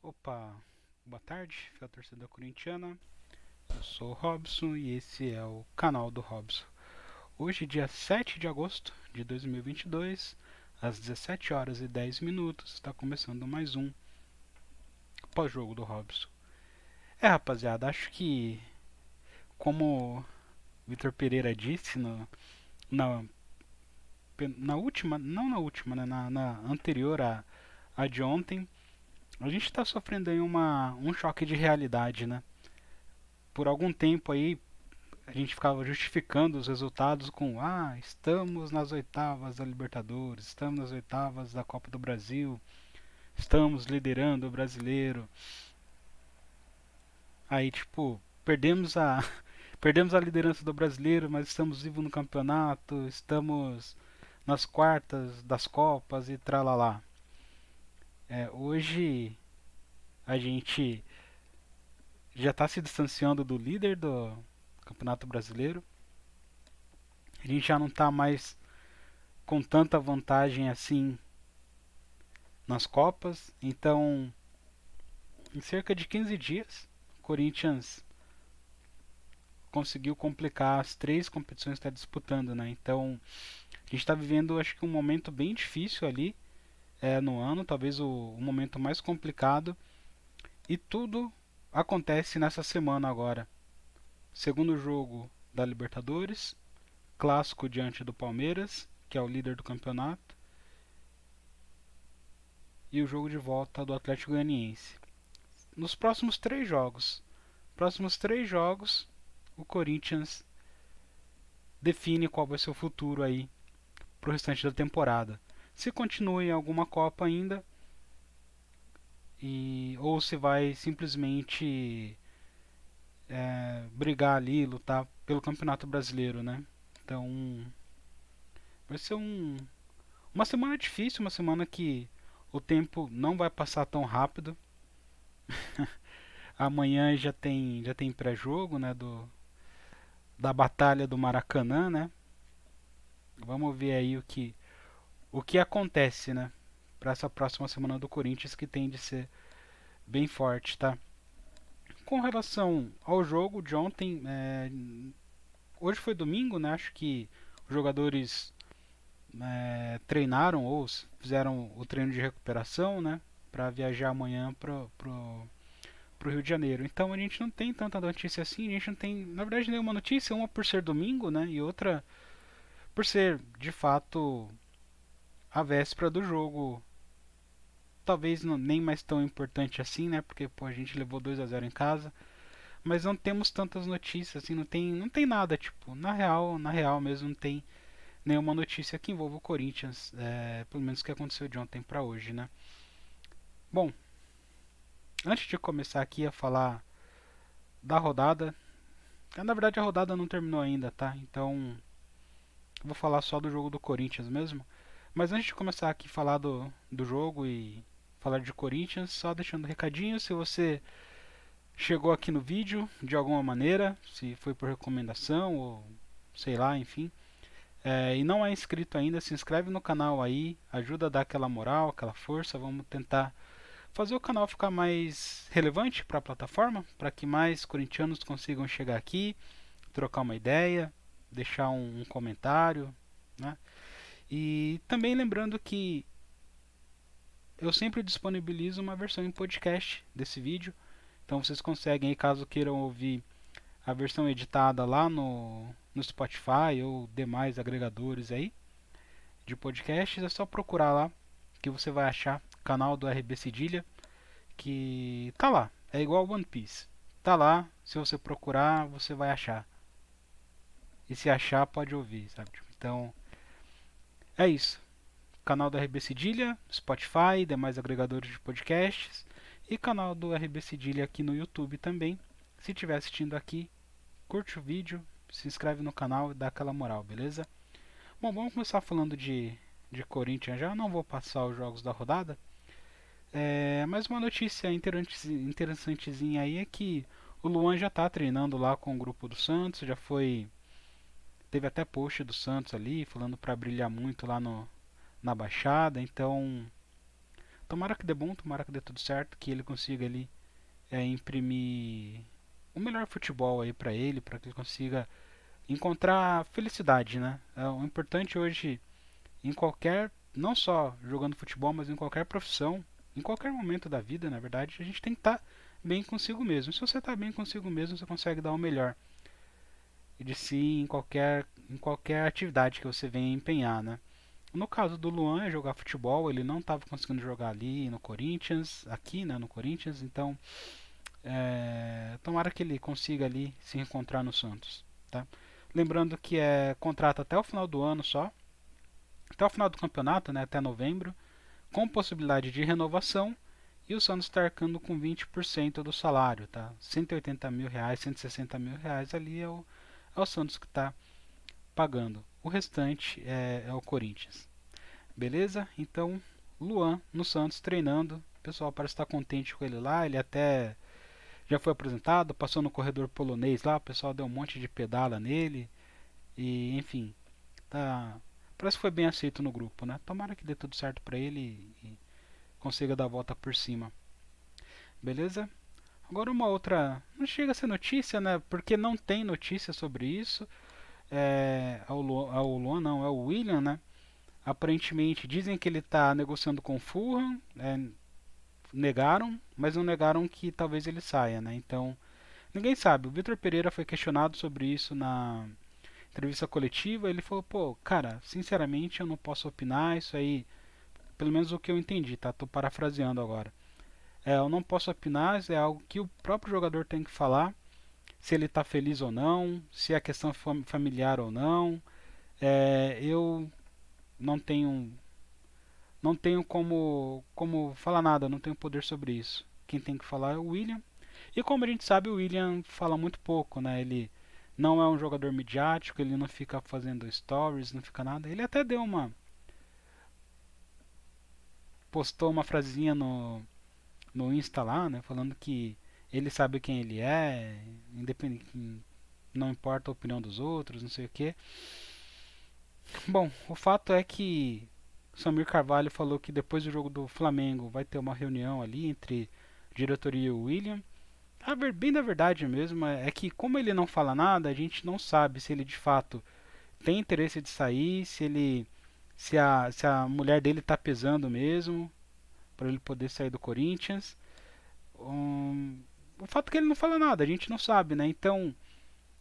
Opa, boa tarde, fiel torcedor corintiana. Eu sou o Robson e esse é o canal do Robson. Hoje, dia 7 de agosto de 2022, às 17 horas e 10 minutos, está começando mais um pós-jogo do Robson. Rapaziada, acho que, como Vitor Pereira disse na, na última, não na última, né, na anterior a de ontem, a gente está sofrendo aí um choque de realidade, né? Por algum tempo aí a gente ficava justificando os resultados com estamos nas oitavas da Libertadores, estamos nas oitavas da Copa do Brasil, estamos liderando o brasileiro. Aí tipo, perdemos a liderança do brasileiro, mas estamos vivos no campeonato, estamos nas quartas das Copas e tralalá. Hoje a gente já está se distanciando do líder do Campeonato Brasileiro. A gente já não está mais com tanta vantagem assim nas Copas. Então, em cerca de 15 dias, o Corinthians conseguiu complicar as três competições que está disputando, né? Então, a gente está vivendo, acho que um momento bem difícil ali no ano, talvez o momento mais complicado. E tudo acontece nessa semana agora. Segundo jogo da Libertadores, clássico diante do Palmeiras, que é o líder do campeonato, e o jogo de volta do Atlético Goianiense. Nos próximos três jogos, o Corinthians define qual vai ser o futuro aí pro restante da temporada. Se continua em alguma Copa ainda ou se vai simplesmente brigar ali, lutar pelo Campeonato Brasileiro, né? Então vai ser uma semana difícil, uma semana que o tempo não vai passar tão rápido. Amanhã já tem pré-jogo, né, da Batalha do Maracanã, né? Vamos ver aí o que acontece, né? Para essa próxima semana do Corinthians, que tem de ser bem forte, tá? Com relação ao jogo de ontem, hoje foi domingo, né? Acho que os jogadores treinaram ou fizeram o treino de recuperação, né? Para viajar amanhã pro Rio de Janeiro. Então a gente não tem tanta notícia assim, a gente não tem, na verdade, nenhuma notícia, uma por ser domingo, né? E outra por ser, de fato, a véspera do jogo. Talvez não, nem mais tão importante assim, né? Porque pô, a gente levou 2-0 em casa. Mas não temos tantas notícias, assim, não tem nada, tipo, na real mesmo não tem nenhuma notícia que envolva o Corinthians, pelo menos o que aconteceu de ontem para hoje, né? Bom, antes de começar aqui a falar da rodada, na verdade a rodada não terminou ainda, tá? Então, eu vou falar só do jogo do Corinthians mesmo. Mas antes de começar aqui a falar do jogo e falar de Corinthians, só deixando um recadinho, se você chegou aqui no vídeo de alguma maneira, se foi por recomendação ou sei lá, enfim, e não é inscrito ainda, se inscreve no canal aí, ajuda a dar aquela moral, aquela força, vamos tentar fazer o canal ficar mais relevante para a plataforma, para que mais corintianos consigam chegar aqui, trocar uma ideia, deixar um comentário, né? E também lembrando que eu sempre disponibilizo uma versão em podcast desse vídeo, então vocês conseguem aí, caso queiram ouvir a versão editada lá no Spotify ou demais agregadores aí de podcasts, é só procurar lá que você vai achar canal do RB Cedilha, que tá lá, é igual One Piece. Tá lá, se você procurar, você vai achar. E se achar, pode ouvir, sabe? Então, é isso. Canal do RB Cedilha, Spotify, demais agregadores de podcasts e canal do RB Cedilha aqui no YouTube também. Se estiver assistindo aqui, curte o vídeo, se inscreve no canal e dá aquela moral, beleza? Bom, vamos começar falando de Corinthians já. Não vou passar os jogos da rodada. Mas uma notícia interessantezinha aí é que o Luan já está treinando lá com o grupo do Santos. Já foi. Teve até post do Santos ali, falando para brilhar muito lá na Baixada. Então, Tomara que dê bom, tomara que dê tudo certo, que ele consiga ali imprimir o melhor futebol aí pra ele, para que ele consiga encontrar felicidade, né? O importante hoje em qualquer, não só jogando futebol, mas em qualquer profissão, em qualquer momento da vida, na verdade, a gente tem que estar bem consigo mesmo. Se você está bem consigo mesmo, você consegue dar o melhor de si em qualquer atividade que você venha empenhar, né? No caso do Luan é jogar futebol, ele não estava conseguindo jogar ali no Corinthians, aqui, né, no Corinthians, então tomara que ele consiga ali se encontrar no Santos, tá? Lembrando que é contrato até o final do ano só, até o final do campeonato, né, até novembro, com possibilidade de renovação, e o Santos está arcando com 20% do salário, tá? 180 mil reais, 160 mil reais ali é o Santos que está pagando. O restante é o Corinthians. Beleza? Então, Luan no Santos treinando. O pessoal parece estar contente com ele lá. Ele até já foi apresentado, passou no corredor polonês lá. O pessoal deu um monte de pedala nele. E, enfim, tá. Parece que foi bem aceito no grupo, né? Tomara que dê tudo certo pra ele e consiga dar a volta por cima. Beleza? Agora uma outra. Não chega a ser notícia, né? Porque não tem notícia sobre isso. O Luan não, é o William, né? Aparentemente dizem que ele está negociando com o Fulham, negaram, mas não negaram que talvez ele saia, né? Então, ninguém sabe. O Vitor Pereira foi questionado sobre isso na entrevista coletiva. Ele falou: pô, cara, sinceramente eu não posso opinar. Isso aí, pelo menos o que eu entendi, tá? Tô parafraseando agora. Eu não posso opinar, é algo que o próprio jogador tem que falar. Se ele está feliz ou não, se é questão familiar ou não. Eu não tenho como falar nada, não tenho poder sobre isso. Quem tem que falar é o William. E como a gente sabe, o William fala muito pouco, né? Ele não é um jogador midiático, ele não fica fazendo stories, não fica nada. Ele até deu uma postou uma frasinha no Insta lá, né, falando que ele sabe quem ele é, independente, não importa a opinião dos outros, não sei o que. Bom, o fato é que Samir Carvalho falou que depois do jogo do Flamengo vai ter uma reunião ali entre diretoria e o William. Bem da verdade mesmo é que como ele não fala nada, a gente não sabe se ele de fato tem interesse de sair, se a mulher dele está pesando mesmo para ele poder sair do Corinthians. O fato é que ele não fala nada, a gente não sabe, né? Então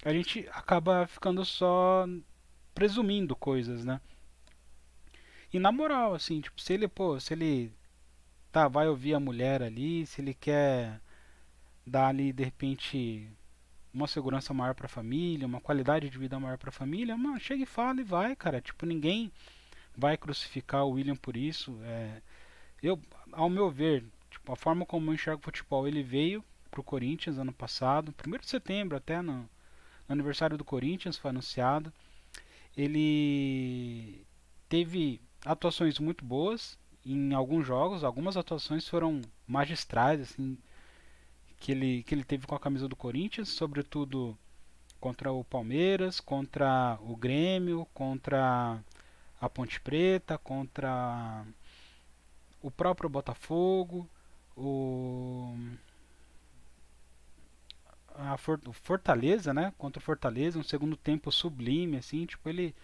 a gente acaba ficando só presumindo coisas, né? E na moral, assim, tipo, se ele vai ouvir a mulher ali, se ele quer dar ali de repente uma segurança maior para a família, uma qualidade de vida maior para a família, mano, chega e fala e vai, cara. Tipo, ninguém vai crucificar o William por isso. Eu, ao meu ver, tipo, a forma como eu enxergo o futebol, ele veio pro Corinthians ano passado, 1º de setembro, até no aniversário do Corinthians foi anunciado. Ele teve atuações muito boas em alguns jogos, algumas atuações foram magistrais, assim, que ele teve com a camisa do Corinthians, sobretudo contra o Palmeiras, contra o Grêmio, contra a Ponte Preta, contra o próprio Botafogo, o, o Fortaleza, né? Contra o Fortaleza, um segundo tempo sublime, assim, tipo, ele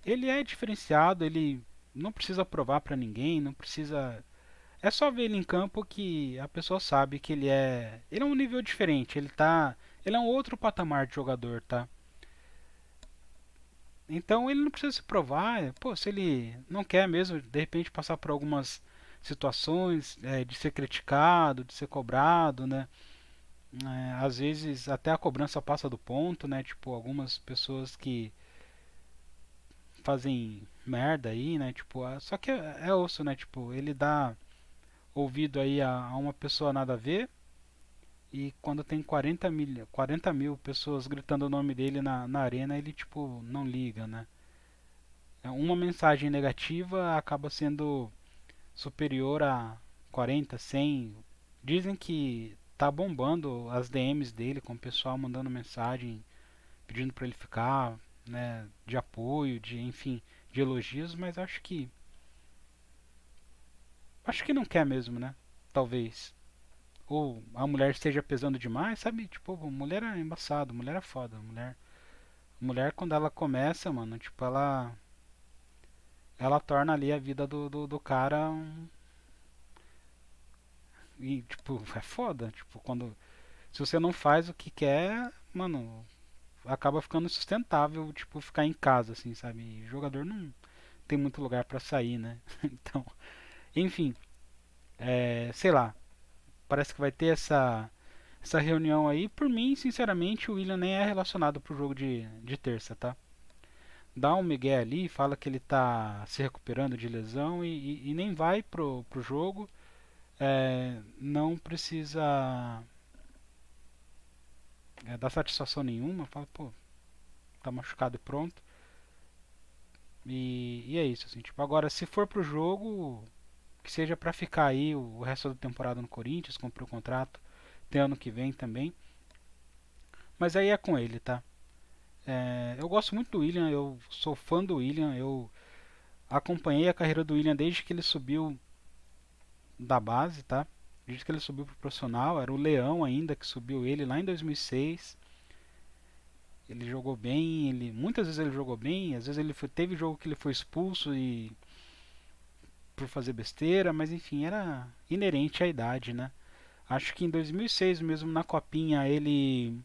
é diferenciado, ele não precisa provar para ninguém, não precisa. É só ver ele em campo que a pessoa sabe que ele é um nível diferente, ele é um outro patamar de jogador, tá? Então ele não precisa se provar. Pô, se ele não quer mesmo, de repente passar por algumas situações de ser criticado, de ser cobrado, né? Às vezes até a cobrança passa do ponto, né? Tipo, algumas pessoas que fazem merda aí, né? Tipo, só que é osso, né? Tipo, ele dá ouvido aí a uma pessoa nada a ver e quando tem 40 mil pessoas gritando o nome dele na arena, ele tipo não liga, né? Uma mensagem negativa acaba sendo superior a 40, 100. Dizem que tá bombando as DMs dele com o pessoal mandando mensagem pedindo para ele ficar, né, de apoio, de enfim, de elogios, mas acho que Acho que não quer mesmo, né? Talvez. Ou a mulher esteja pesando demais, sabe? Tipo, mulher é embaçado, mulher é foda. Mulher quando ela começa, mano, tipo, ela torna ali a vida do cara e, tipo, é foda. Tipo, quando. Se você não faz o que quer, mano, acaba ficando sustentável, tipo, ficar em casa, assim, sabe? E jogador não tem muito lugar pra sair, né? Então, enfim, sei lá, parece que vai ter essa reunião aí. Por mim, sinceramente, o William nem é relacionado pro jogo de terça, tá? Dá um migué ali, fala que ele tá se recuperando de lesão e nem vai pro jogo. Não precisa dar satisfação nenhuma. Fala, pô, tá machucado e pronto. E é isso, assim. Tipo, agora, se for pro jogo, que seja pra ficar aí o resto da temporada no Corinthians, cumprir o contrato, tem ano que vem também. Mas aí é com ele, tá? Eu gosto muito do William, eu sou fã do William, eu acompanhei a carreira do William desde que ele subiu da base, tá? Desde que ele subiu pro profissional, era o Leão ainda que subiu ele lá em 2006. Ele jogou bem, muitas vezes ele jogou bem, às vezes teve jogo que ele foi expulso e por fazer besteira, mas enfim, era inerente à idade, né? Acho que em 2006 mesmo na copinha ele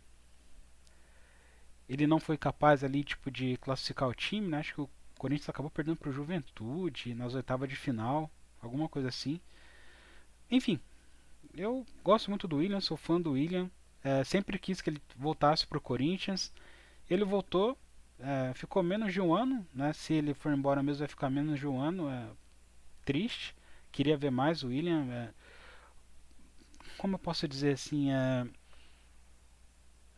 não foi capaz ali tipo de classificar o time, né? Acho que o Corinthians acabou perdendo para o Juventude nas oitavas de final, alguma coisa assim. Enfim, eu gosto muito do William, sou fã do William. Sempre quis que ele voltasse para o Corinthians. Ele voltou, ficou menos de um ano, né? Se ele for embora mesmo vai ficar menos de um ano. Triste. Queria ver mais o William. Como eu posso dizer assim?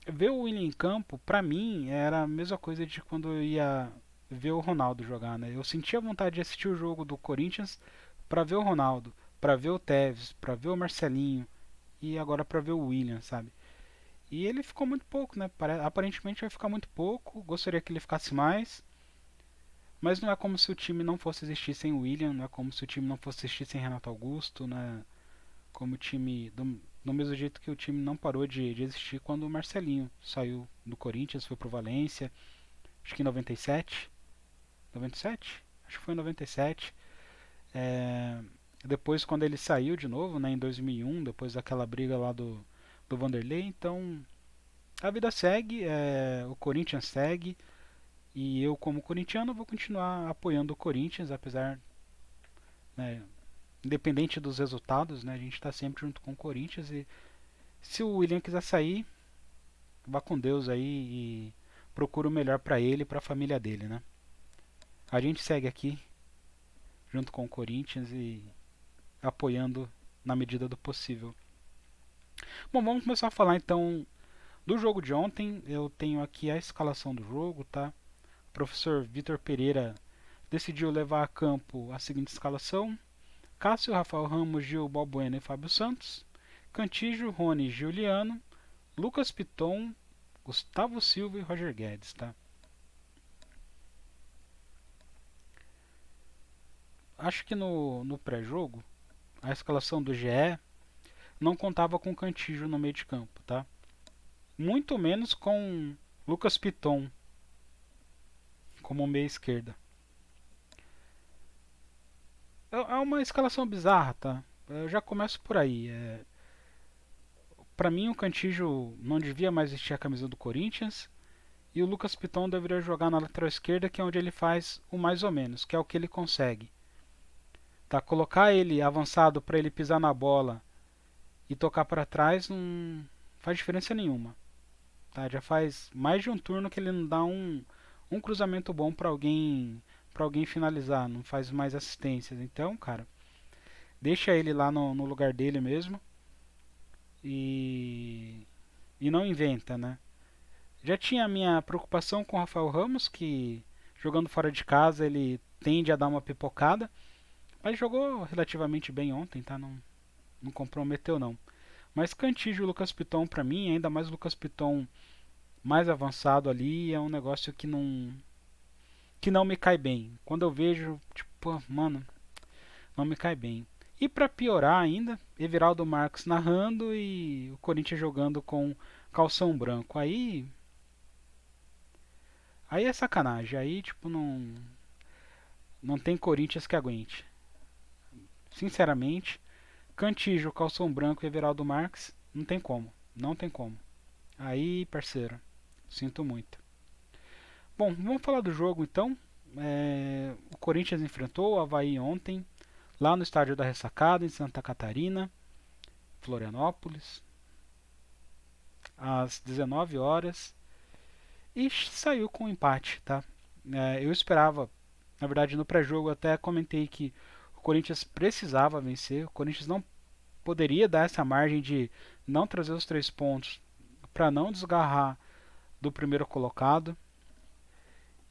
Ver o William em campo, pra mim, era a mesma coisa de quando eu ia ver o Ronaldo jogar, né? Eu sentia vontade de assistir o jogo do Corinthians pra ver o Ronaldo, pra ver o Tevez, pra ver o Marcelinho e agora pra ver o William, sabe? E ele ficou muito pouco, né? Aparentemente vai ficar muito pouco. Gostaria que ele ficasse mais, mas não é como se o time não fosse existir sem o William, não é como se o time não fosse existir sem Renato Augusto, né? Como o time do mesmo jeito que o time não parou de existir quando o Marcelinho saiu do Corinthians, foi pro Valência, acho que em 97. 97? Acho que foi em 97. É, depois, quando ele saiu de novo, né, em 2001, depois daquela briga lá do Vanderlei, então a vida segue, o Corinthians segue, e eu, como corintiano, vou continuar apoiando o Corinthians, apesar, né, independente dos resultados, né, a gente está sempre junto com o Corinthians. E se o William quiser sair, vá com Deus aí e procura o melhor para ele e para a família dele, né? A gente segue aqui junto com o Corinthians e apoiando na medida do possível. Bom, vamos começar a falar então do jogo de ontem. Eu tenho aqui a escalação do jogo, tá? O professor Vitor Pereira decidiu levar a campo a seguinte escalação: Cássio, Rafael Ramos, Gil, Balbuena e Fábio Santos, Cantígio, Rony, Giuliano, Lucas Piton, Gustavo Silva e Roger Guedes, tá? Acho que no pré-jogo a escalação do GE não contava com Cantígio no meio de campo, tá? Muito menos com Lucas Piton como meia esquerda. É uma escalação bizarra, tá? Eu já começo por aí. Para mim, o Cantígio não devia mais vestir a camisa do Corinthians e o Lucas Piton deveria jogar na lateral esquerda, que é onde ele faz o mais ou menos, que é o que ele consegue. Tá? Colocar ele avançado para ele pisar na bola e tocar para trás não faz diferença nenhuma. Tá? Já faz mais de um turno que ele não dá um cruzamento bom para alguém finalizar, não faz mais assistências. Então, cara, deixa ele lá no lugar dele mesmo e não inventa, né? Já tinha a minha preocupação com o Rafael Ramos, que jogando fora de casa ele tende a dar uma pipocada, mas jogou relativamente bem ontem, tá? Não comprometeu não. Mas Cantígio e Lucas Piton pra mim, ainda mais o Lucas Piton mais avançado ali, é um negócio que não me cai bem. Quando eu vejo, tipo, mano, não me cai bem. E para piorar ainda, Everaldo Marques narrando e o Corinthians jogando com calção branco. Aí é sacanagem. Aí tipo não tem Corinthians que aguente. Sinceramente, Cantijo, calção branco e Everaldo Marques, não tem como. Não tem como. Aí, parceiro, sinto muito. Bom, vamos falar do jogo então. O Corinthians enfrentou o Avaí ontem, lá no estádio da Ressacada, em Santa Catarina, Florianópolis, às 19 horas. E saiu com um empate, tá? Eu esperava, na verdade no pré-jogo até comentei que o Corinthians precisava vencer, o Corinthians não poderia dar essa margem de não trazer os 3 pontos para não desgarrar do primeiro colocado.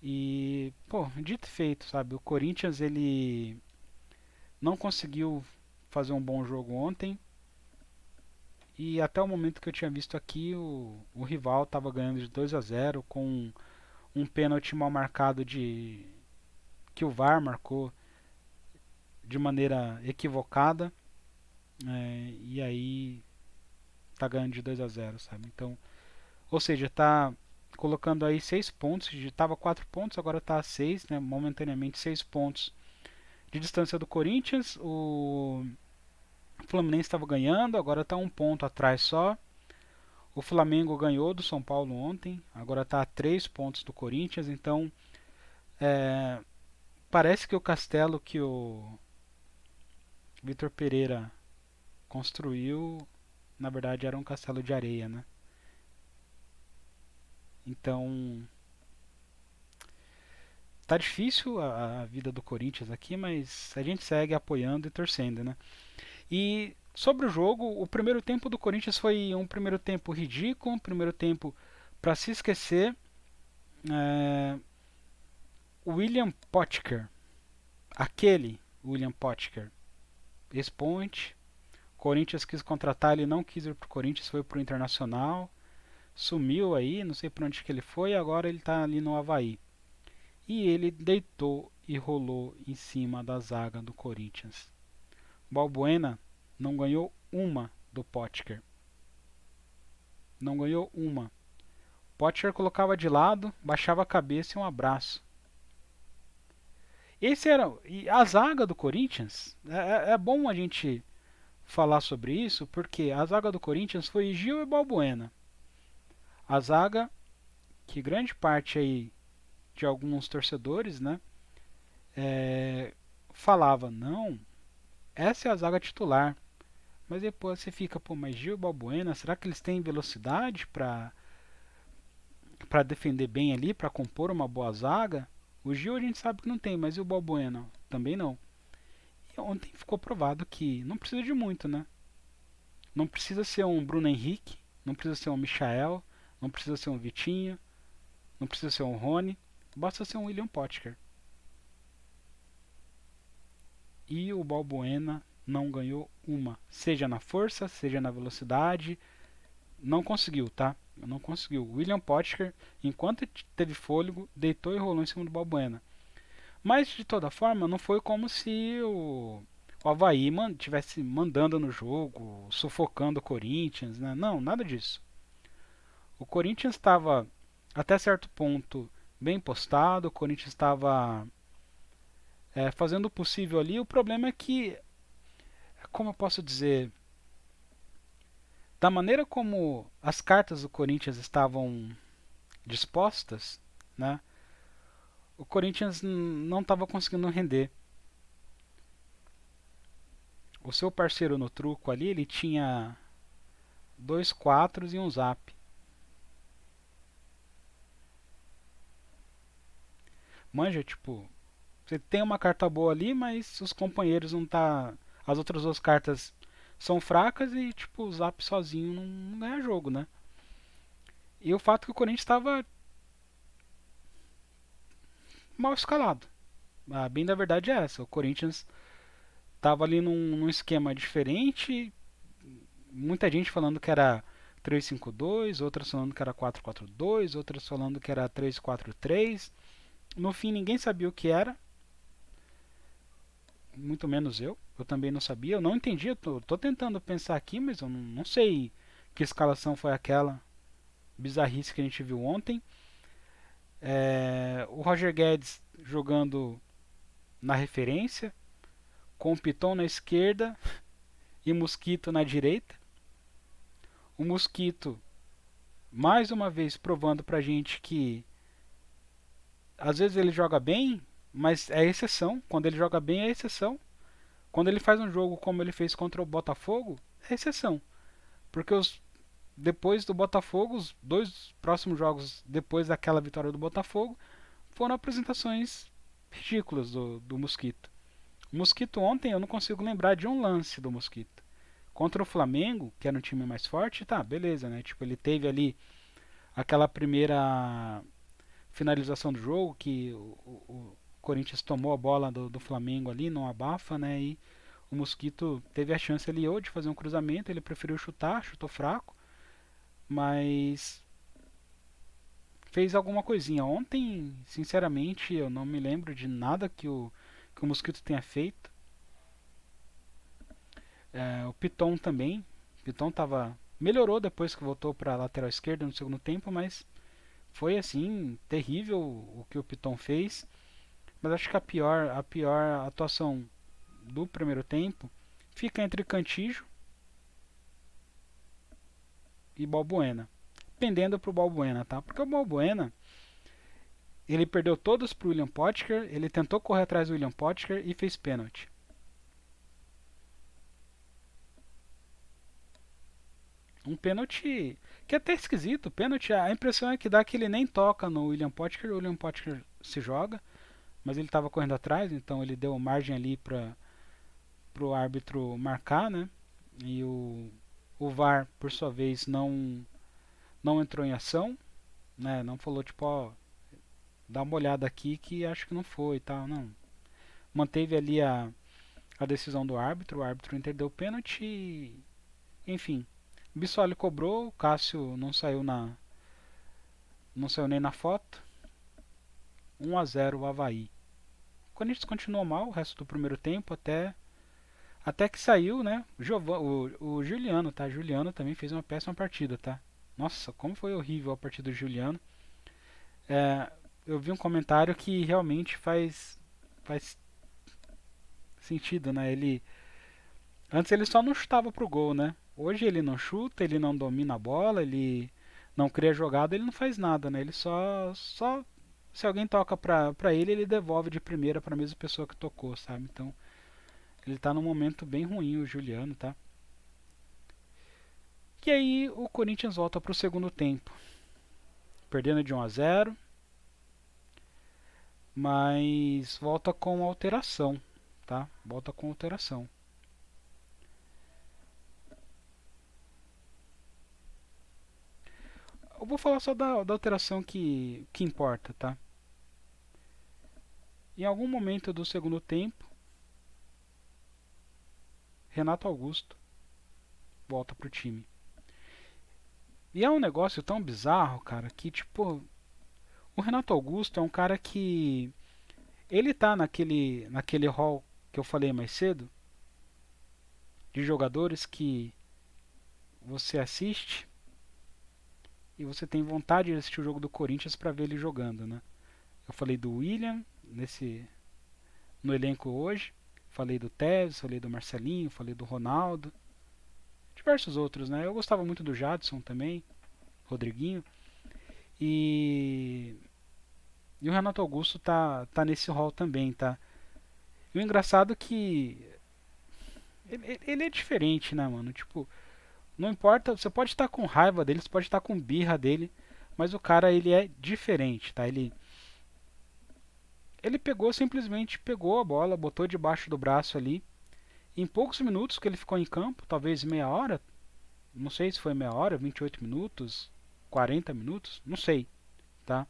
E, pô, dito e feito, sabe? O Corinthians ele não conseguiu fazer um bom jogo ontem. E até o momento que eu tinha visto aqui, o rival estava ganhando de 2-0 com um pênalti mal marcado que o VAR marcou de maneira equivocada. E aí tá ganhando de 2-0, sabe? Então, ou seja, tá colocando aí 6 pontos, estava 4 pontos, agora está a 6, né? Momentaneamente 6 pontos de distância do Corinthians. O Fluminense estava ganhando, agora está um ponto atrás só. O Flamengo ganhou do São Paulo ontem, agora está a 3 pontos do Corinthians. Então, é, parece que o castelo que o Vitor Pereira construiu, na verdade, era um castelo de areia, né? Então, tá difícil a vida do Corinthians aqui, mas a gente segue apoiando e torcendo, né? E sobre o jogo, o primeiro tempo do Corinthians foi um primeiro tempo ridículo, um primeiro tempo para se esquecer. É, William Potker, aquele William Potker, ex-Ponte, Corinthians quis contratar, ele não quis ir pro Corinthians, foi pro Internacional, sumiu aí, não sei para onde que ele foi, agora ele tá ali no Avaí. E ele deitou e rolou em cima da zaga do Corinthians. Balbuena não ganhou uma do Potker. Não ganhou uma. Potker colocava de lado, baixava a cabeça e um abraço. Esse era. E a zaga do Corinthians, é bom a gente falar sobre isso, porque a zaga do Corinthians foi Gil e Balbuena. A zaga que grande parte aí de alguns torcedores, né, falava, não, essa é a zaga titular. Mas depois você fica, pô, mas Gil e Balbuena, será que eles têm velocidade para defender bem ali, para compor uma boa zaga? O Gil a gente sabe que não tem, mas e o Balbuena? Também não. E ontem ficou provado que não precisa de muito, né? Não precisa ser um Bruno Henrique, não precisa ser um Michael, não precisa ser um Vitinho, não precisa ser um Rony, basta ser um William Potker. E o Balbuena não ganhou uma, seja na força, seja na velocidade, não conseguiu, tá? Não conseguiu. William Potker, enquanto teve fôlego, deitou e rolou em cima do Balbuena. Mas de toda forma, não foi como se o Avaí tivesse mandando no jogo, sufocando o Corinthians, né? Não, nada disso. O Corinthians estava até certo ponto bem postado, o Corinthians estava fazendo o possível ali. O problema é que, como eu posso dizer, da maneira como as cartas do Corinthians estavam dispostas, né? O Corinthians não estava conseguindo render. O seu parceiro no truco ali, ele tinha 2 4s e um zap. Manja, tipo, você tem uma carta boa ali, mas os companheiros não tá. As outras 2 cartas são fracas e tipo, o zap sozinho não ganha jogo, né? E o fato que o Corinthians estava mal escalado. A bem da verdade é essa. O Corinthians estava ali num esquema diferente. Muita gente falando que era 3-5-2, outras falando que era 4-4-2, outras falando que era 3-4-3. No fim, ninguém sabia o que era. muito menos eu. Eu também não sabia, eu não entendi. Tô tentando pensar aqui, mas eu não sei que escalação foi aquela bizarrice que a gente viu ontem. O Roger Guedes jogando na referência, com o Piton na esquerda e Mosquito na direita. O Mosquito, mais uma vez, provando pra gente que às vezes ele joga bem, mas é exceção. Quando ele joga bem, é exceção. Quando ele faz um jogo como ele fez contra o Botafogo, é exceção. Porque depois do Botafogo, os dois próximos jogos depois daquela vitória do Botafogo, foram apresentações ridículas do Mosquito. O Mosquito ontem eu não consigo lembrar de um lance do Mosquito. Contra o Flamengo, que era um time mais forte, tá, beleza, né? Tipo, ele teve ali aquela primeira finalização do jogo, que o Corinthians tomou a bola do Flamengo ali, não abafa, né? E o Mosquito teve a chance ali ou de fazer um cruzamento, ele preferiu chutar, chutou fraco, mas fez alguma coisinha. Ontem, sinceramente, eu não me lembro de nada que o Mosquito tenha feito. O Piton também. O Piton melhorou depois que voltou para a lateral esquerda no segundo tempo, mas foi assim terrível o que o Piton fez. Mas acho que a pior atuação do primeiro tempo fica entre Cantillo e Balbuena. Pendendo pro Balbuena, tá? Porque o Balbuena, ele perdeu todos pro William Potker, ele tentou correr atrás do William Potker e fez pênalti. Um pênalti que é até esquisito. Pênalti, a impressão é que dá que ele nem toca no William Potker, o William Potker se joga, mas ele estava correndo atrás, então ele deu margem ali para o árbitro marcar, né? E o VAR, por sua vez, não entrou em ação, né? Não falou tipo, ó, dá uma olhada aqui que acho que não foi e tal, não. Manteve ali a decisão do árbitro, o árbitro entendeu o pênalti e, enfim. Bissoli cobrou, o Cássio não saiu nem na foto. 1-0 o Avaí. O Corinthians continuou mal o resto do primeiro tempo até que saiu, né? O Juliano, tá? Juliano também fez uma péssima partida, tá? Nossa, como foi horrível a partida do Juliano. É, eu vi um comentário que realmente faz sentido, né? Antes ele só não chutava pro gol, né? Hoje ele não chuta, ele não domina a bola, ele não cria jogada, ele não faz nada, né? Ele só se alguém toca pra ele, ele devolve de primeira pra mesma pessoa que tocou, sabe? Então, ele tá num momento bem ruim, o Juliano, tá? E aí o Corinthians volta pro segundo tempo, perdendo de 1-0, mas volta com alteração, tá? Volta com alteração. Eu vou falar só da alteração que importa, tá? Em algum momento do segundo tempo, Renato Augusto volta pro time. E é um negócio tão bizarro, cara, que tipo, o Renato Augusto é um cara que ele tá naquele hall que eu falei mais cedo, de jogadores que você assiste e você tem vontade de assistir o jogo do Corinthians para ver ele jogando, né? Eu falei do William no elenco hoje, falei do Tevez, falei do Marcelinho, falei do Ronaldo, diversos outros, né? Eu gostava muito do Jadson também, Rodriguinho, e, e o Renato Augusto tá nesse hall também, tá? E o engraçado é que ele é diferente, né, mano? Tipo, não importa, você pode estar com raiva dele, você pode estar com birra dele, mas o cara ele é diferente, tá? Ele simplesmente pegou a bola, botou debaixo do braço ali. Em poucos minutos que ele ficou em campo, talvez meia hora, não sei se foi meia hora, 28 minutos, 40 minutos, não sei, tá?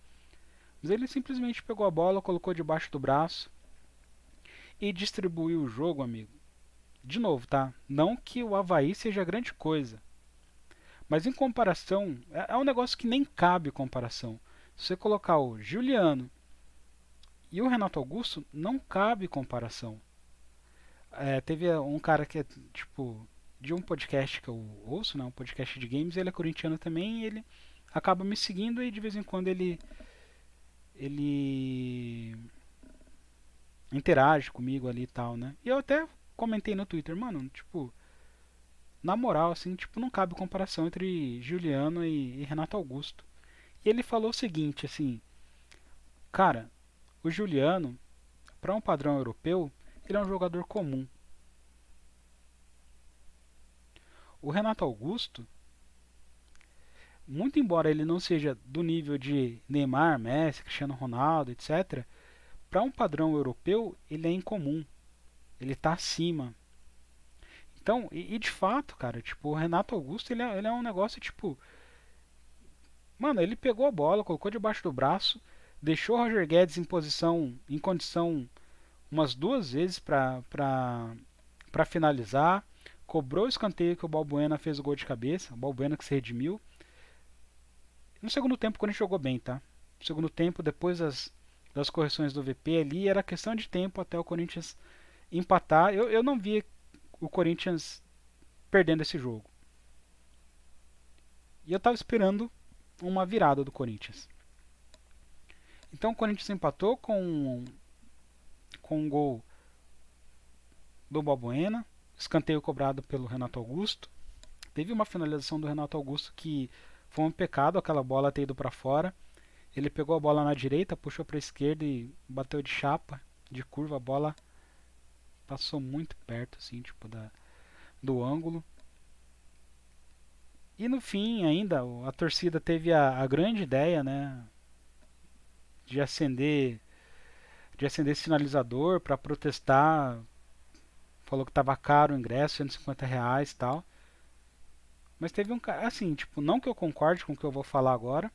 Mas ele simplesmente pegou a bola, colocou debaixo do braço e distribuiu o jogo, amigo. De novo, tá? Não que o Avaí seja grande coisa, mas em comparação, é um negócio que nem cabe comparação. Se você colocar o Juliano e o Renato Augusto, não cabe comparação. teve um cara que é, tipo, de um podcast que eu ouço, né? Um podcast de games, ele é corintiano também, e ele acaba me seguindo e de vez em quando ele interage comigo ali e tal, né? E eu até comentei no Twitter, mano, tipo, na moral, assim, tipo, não cabe comparação entre Juliano e Renato Augusto. E ele falou o seguinte, assim, cara, o Juliano, para um padrão europeu, ele é um jogador comum. O Renato Augusto, muito embora ele não seja do nível de Neymar, Messi, Cristiano Ronaldo, etc., para um padrão europeu, ele é incomum. Ele está acima. Então, e de fato, cara, tipo, o Renato Augusto, ele é um negócio, tipo, mano, ele pegou a bola, colocou debaixo do braço, deixou o Roger Guedes em condição umas duas vezes para finalizar, cobrou o escanteio que o Balbuena fez o gol de cabeça, o Balbuena que se redimiu. No segundo tempo, quando a gente jogou bem, tá? No segundo tempo, depois das correções do VP ali, era questão de tempo até o Corinthians empatar. Eu não vi o Corinthians perdendo esse jogo. E eu tava esperando uma virada do Corinthians. Então o Corinthians empatou com um gol do Balbuena, escanteio cobrado pelo Renato Augusto. Teve uma finalização do Renato Augusto que foi um pecado aquela bola ter ido para fora. Ele pegou a bola na direita, puxou para a esquerda e bateu de chapa, de curva, a bola passou muito perto assim, tipo do ângulo. E no fim ainda a torcida teve a grande ideia, né, de acender sinalizador para protestar. Falou que estava caro o ingresso, R$ 150 e tal. Mas teve um cara, assim, tipo, não que eu concorde com o que eu vou falar agora,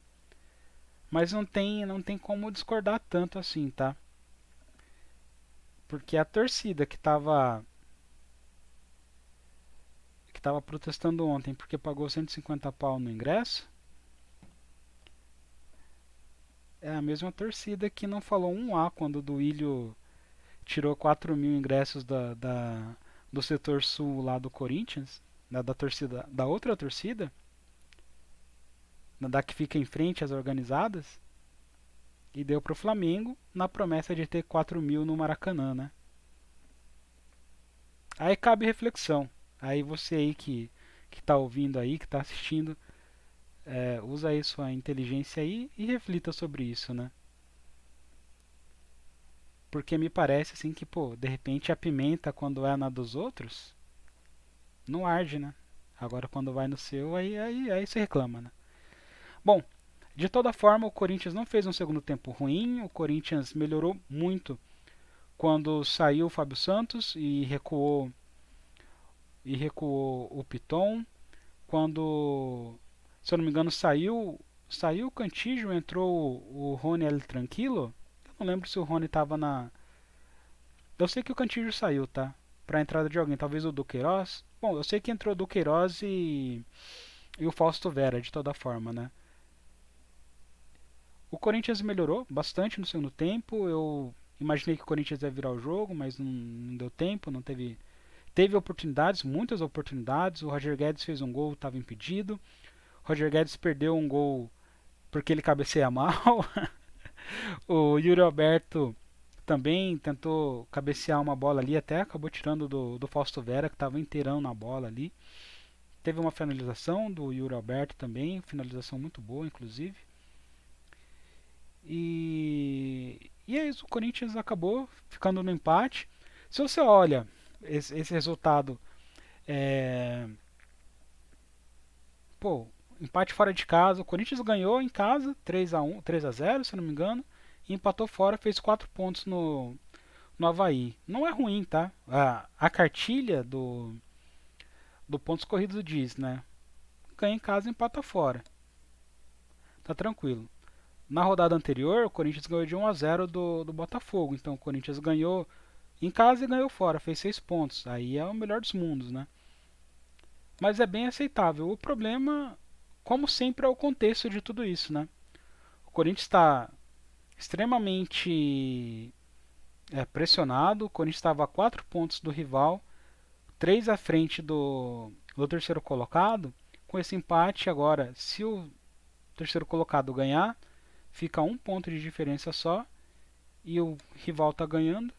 mas não tem como discordar tanto assim, tá? Porque a torcida que tava protestando ontem porque pagou 150 pau no ingresso, é a mesma torcida que não falou um A quando o Duílio tirou 4 mil ingressos do setor sul lá do Corinthians, da torcida, da outra torcida, da que fica em frente às organizadas, e deu pro Flamengo na promessa de ter 4 mil no Maracanã, né? Aí cabe reflexão. Aí você aí que tá ouvindo aí, que tá assistindo, usa aí sua inteligência aí e reflita sobre isso, né? Porque me parece assim que, pô, de repente a pimenta quando é na dos outros, não arde, né? Agora quando vai no seu, aí você reclama, né? Bom, de toda forma, o Corinthians não fez um segundo tempo ruim, o Corinthians melhorou muito quando saiu o Fábio Santos e recuou o Piton. Quando, se eu não me engano, saiu o Cantígio, entrou o Rony El Tranquilo. Eu não lembro se o Rony estava na. Eu sei que o Cantígio saiu, tá? Pra entrada de alguém, talvez o Duqueiroz. Bom, eu sei que entrou o Duqueiroz e o Fausto Vera, de toda forma, né? O Corinthians melhorou bastante no segundo tempo. Eu imaginei que o Corinthians ia virar o jogo, mas não deu tempo, não teve oportunidades, muitas oportunidades. O Roger Guedes fez um gol, estava impedido. O Roger Guedes perdeu um gol porque ele cabeceia mal. O Yuri Alberto também tentou cabecear uma bola ali, até acabou tirando do Fausto Vera, que estava inteirão na bola ali. Teve uma finalização do Yuri Alberto também, finalização muito boa, inclusive. E é isso, o Corinthians acabou ficando no empate. Se você olha esse resultado, é, pô, empate fora de casa, o Corinthians ganhou em casa 3-1, 3-0, se não me engano, e empatou fora, fez 4 pontos no Havaí. Não é ruim, tá? A cartilha do pontos corridos diz, né? Ganha em casa e empata fora. Tá tranquilo. Na rodada anterior, o Corinthians ganhou de 1-0 do Botafogo. Então o Corinthians ganhou em casa e ganhou fora, fez 6 pontos. Aí é o melhor dos mundos, né? Mas é bem aceitável. O problema, como sempre, é o contexto de tudo isso, né? O Corinthians está extremamente pressionado. O Corinthians estava a 4 pontos do rival, 3 à frente do terceiro colocado. Com esse empate, agora, se o terceiro colocado ganhar, fica um ponto de diferença só. E o rival está ganhando,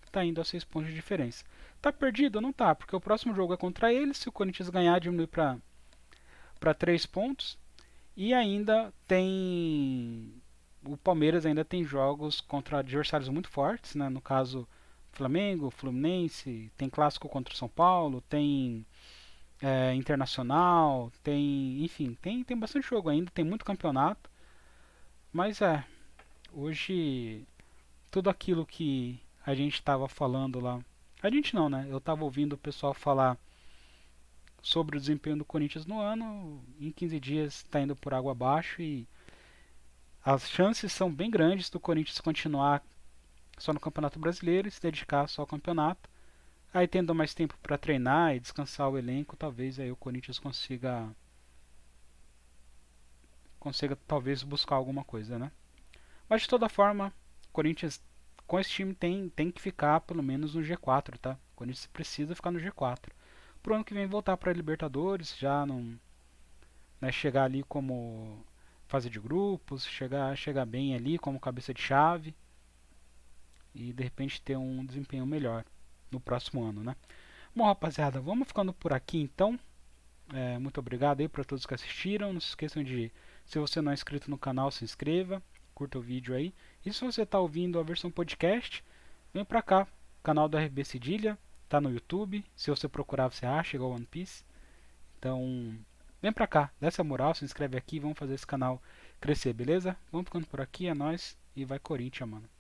está indo a 6 pontos de diferença. Tá perdido? Não tá, porque o próximo jogo é contra ele. Se o Corinthians ganhar, diminui para 3 pontos. E ainda tem. O Palmeiras ainda tem jogos contra adversários muito fortes, né? No caso, Flamengo, Fluminense, tem clássico contra o São Paulo, tem Internacional, enfim, tem bastante jogo ainda, tem muito campeonato. Mas hoje tudo aquilo que a gente estava falando lá, a gente não, né? Eu estava ouvindo o pessoal falar sobre o desempenho do Corinthians no ano, em 15 dias está indo por água abaixo e as chances são bem grandes do Corinthians continuar só no Campeonato Brasileiro e se dedicar só ao campeonato. Aí tendo mais tempo para treinar e descansar o elenco, talvez aí o Corinthians consiga talvez buscar alguma coisa, né? Mas de toda forma, o Corinthians com esse time tem que ficar pelo menos no G4, tá? O Corinthians precisa ficar no G4. Pro ano que vem voltar para a Libertadores, já não, né, chegar ali como fase de grupos, chegar bem ali como cabeça de chave e de repente ter um desempenho melhor no próximo ano, né? Bom, rapaziada, vamos ficando por aqui então. Muito obrigado aí para todos que assistiram. Não se esqueçam de, se você não é inscrito no canal, se inscreva, curta o vídeo aí. E se você está ouvindo a versão podcast, vem pra cá, canal do RB Cedilha, tá no YouTube. Se você procurar, você acha, igual One Piece. Então, vem pra cá, dá essa moral, se inscreve aqui, vamos fazer esse canal crescer, beleza? Vamos ficando por aqui, é nóis e vai Corinthians, mano.